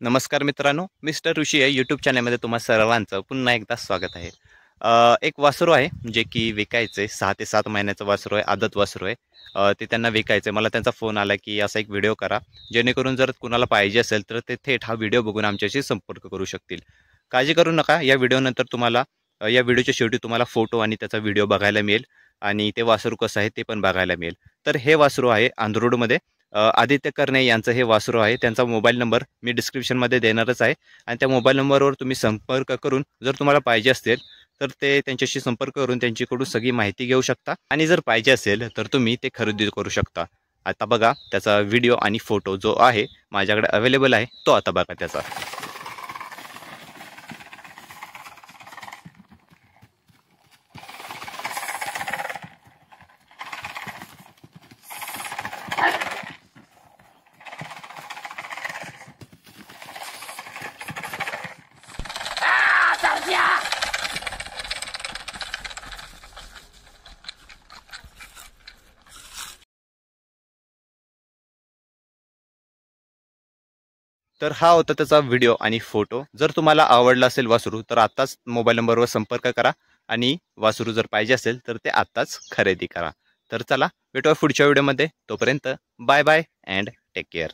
नमस्कार मित्रांनो, मिस्टर ऋषी या यूट्यूब चॅनलमध्ये तुम्हा सर्वांचं पुन्हा एकदा स्वागत आहे. एक वासरू आहे जे की विकायचं आहे. 6 ते 7 महिन्याचं वासरू आहे, आदत वासरू आहे. ते त्यांना विकायचं आहे. मला त्यांचा फोन आला की असा एक व्हिडिओ करा, जेणेकरून जर कुणाला पाहिजे असेल तर ते थेट हा व्हिडिओ बघून आमच्याशी संपर्क करू शकतील. काळजी करू नका, या व्हिडिओनंतर तुम्हाला या व्हिडिओच्या शेवटी तुम्हाला फोटो आणि त्याचा व्हिडिओ बघायला मिळेल आणि ते वासरू कसं आहे ते पण बघायला मिळेल. तर हे वासरू आहे अंधरुडमध्ये. आदित्य करणे यांचं हे वासरू आहे. त्यांचा मोबाईल नंबर मी डिस्क्रिप्शनमध्ये देणारच आहे आणि त्या मोबाईल नंबरवर तुम्ही संपर्क करून जर तुम्हाला पाहिजे असेल तर ते त्यांच्याशी संपर्क करून त्यांच्याकडून सगळी माहिती घेऊ शकता आणि जर पाहिजे असेल तर तुम्ही ते खरेदी करू शकता. आता बघा त्याचा व्हिडिओ आणि फोटो जो आहे माझ्याकडे अवेलेबल आहे तो आता बघा त्याचा. तर हा होता त्याचा व्हिडिओ आणि फोटो. जर तुम्हाला आवडला असेल वासरू तर आत्ताच मोबाईल नंबरवर संपर्क करा आणि वासरू जर पाहिजे असेल तर ते आत्ताच खरेदी करा. तर चला भेटूया पुढच्या व्हिडिओमध्ये. तोपर्यंत bye bye and take care.